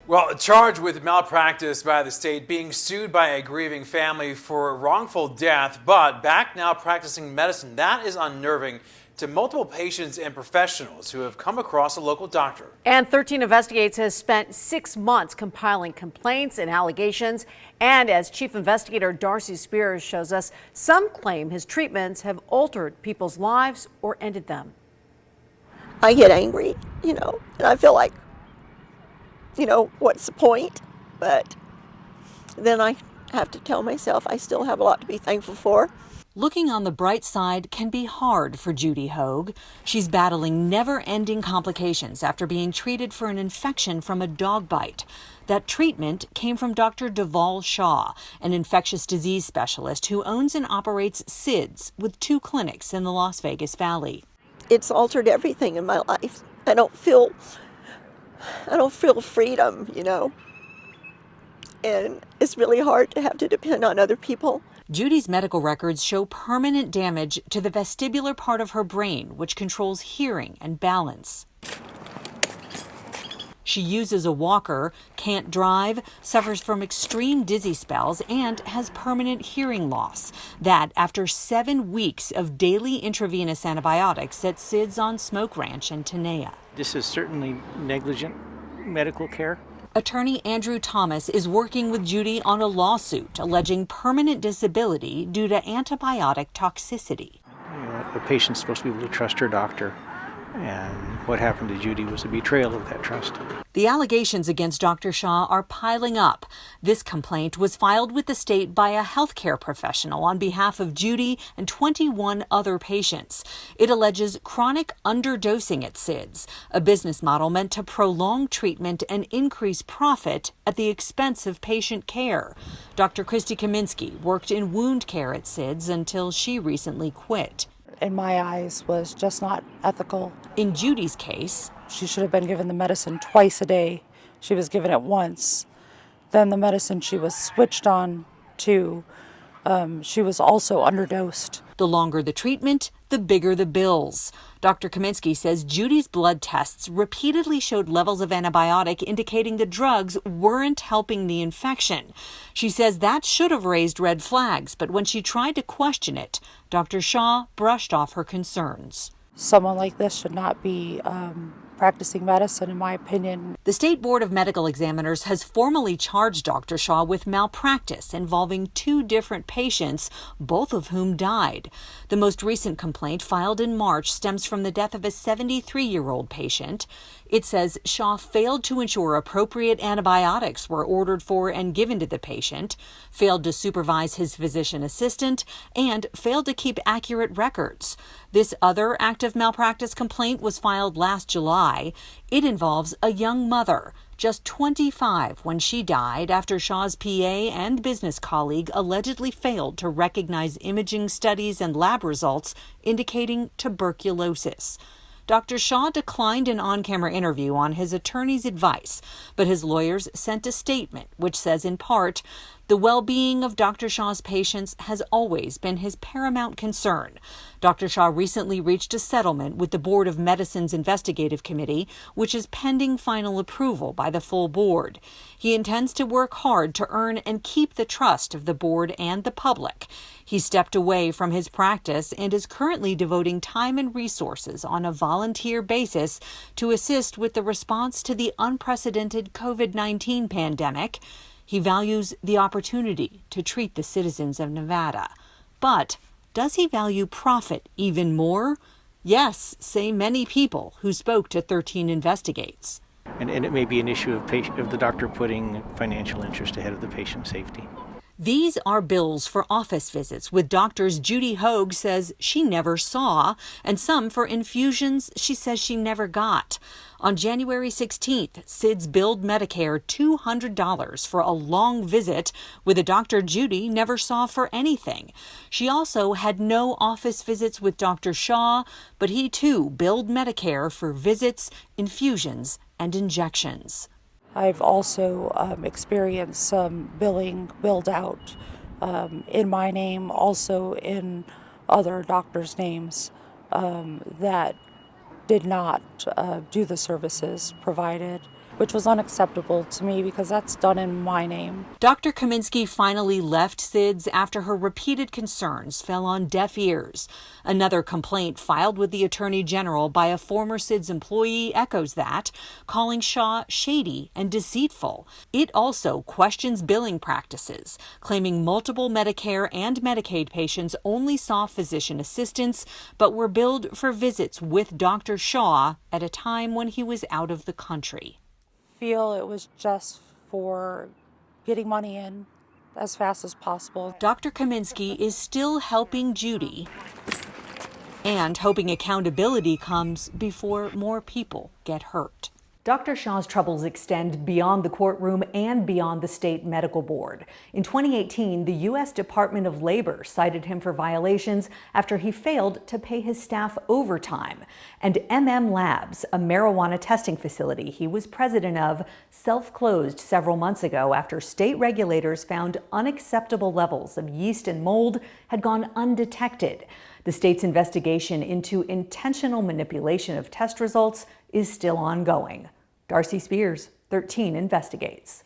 Well, charged with malpractice by the state, being sued by a grieving family for wrongful death, but back now practicing medicine. That is unnerving to multiple patients and professionals who have come across a local doctor. And 13 Investigates has spent 6 months compiling complaints and allegations. And as Chief Investigator Darcy Spears shows us, some claim his treatments have altered people's lives or ended them. I get angry, and I feel like, what's the point? But then I have to tell myself I still have a lot to be thankful for. Looking on the bright side can be hard for Judy Hogue. She's battling never-ending complications after being treated for an infection from a dog bite. That treatment came from Dr. Deval Shaw, an infectious disease specialist who owns and operates SIDS with 2 clinics in the Las Vegas Valley. It's altered everything in my life. I don't feel freedom, and it's really hard to have to depend on other people. Judy's medical records show permanent damage to the vestibular part of her brain, which controls hearing and balance. She uses a walker, can't drive, suffers from extreme dizzy spells, and has permanent hearing loss. That after 7 weeks of daily intravenous antibiotics at SIDS on Smoke Ranch in Tenaya. This is certainly negligent medical care. Attorney Andrew Thomas is working with Judy on a lawsuit alleging permanent disability due to antibiotic toxicity. A patient's supposed to be able to trust her doctor, and what happened to Judy was a betrayal of that trust. The allegations against Dr. Shaw are piling up. This complaint was filed with the state by a healthcare professional on behalf of Judy and 21 other patients. It alleges chronic underdosing at SIDS, a business model meant to prolong treatment and increase profit at the expense of patient care. Dr. Christy Kaminsky worked in wound care at SIDS until she recently quit. In my eyes, was just not ethical. In Judy's case, she should have been given the medicine twice a day. She was given it once. Then the medicine she was switched on to, she was also underdosed. The longer the treatment, the bigger the bills. Dr. Kaminsky says Judy's blood tests repeatedly showed levels of antibiotic indicating the drugs weren't helping the infection. She says that should have raised red flags, but when she tried to question it, Dr. Shaw brushed off her concerns. Someone like this should not be practicing medicine, in my opinion. The State Board of Medical Examiners has formally charged Dr. Shaw with malpractice involving 2 different patients, both of whom died. The most recent complaint filed in March stems from the death of a 73-year-old patient. It says Shaw failed to ensure appropriate antibiotics were ordered for and given to the patient, failed to supervise his physician assistant, and failed to keep accurate records. This other active malpractice complaint was filed last July. It involves a young mother, just 25 when she died after Shaw's PA and business colleague allegedly failed to recognize imaging studies and lab results indicating tuberculosis. Dr. Shaw declined an on-camera interview on his attorney's advice, but his lawyers sent a statement which says in part, the well-being of Dr. Shaw's patients has always been his paramount concern. Dr. Shaw recently reached a settlement with the Board of Medicine's Investigative Committee, which is pending final approval by the full board. He intends to work hard to earn and keep the trust of the board and the public. He stepped away from his practice and is currently devoting time and resources on a volunteer basis to assist with the response to the unprecedented COVID-19 pandemic. He values the opportunity to treat the citizens of Nevada. But does he value profit even more? Yes, say many people who spoke to 13 Investigates. And it may be an issue of the doctor putting financial interest ahead of the patient's safety. These are bills for office visits with doctors Judy Hogue says she never saw, and some for infusions she says she never got. On January 16th, SIDS billed Medicare $200 for a long visit with a doctor Judy never saw for anything. She also had no office visits with Dr. Shaw, but he too billed Medicare for visits, infusions, and injections. I've also experienced some billed out in my name, also in other doctors' names that did not do the services provided. which was unacceptable to me because that's done in my name. Dr. Kaminsky finally left SIDS after her repeated concerns fell on deaf ears. Another complaint filed with the Attorney General by a former SIDS employee echoes that, calling Shaw shady and deceitful. It also questions billing practices, claiming multiple Medicare and Medicaid patients only saw physician assistants but were billed for visits with Dr. Shaw at a time when he was out of the country. Feel it was just for getting money in as fast as possible. Dr. Kaminsky is still helping Judy and hoping accountability comes before more people get hurt. Dr. Shaw's troubles extend beyond the courtroom and beyond the state medical board. In 2018, the U.S. Department of Labor cited him for violations after he failed to pay his staff overtime. And MM Labs, a marijuana testing facility he was president of, self-closed several months ago after state regulators found unacceptable levels of yeast and mold had gone undetected. The state's investigation into intentional manipulation of test results is still ongoing. Darcy Spears, 13 Investigates.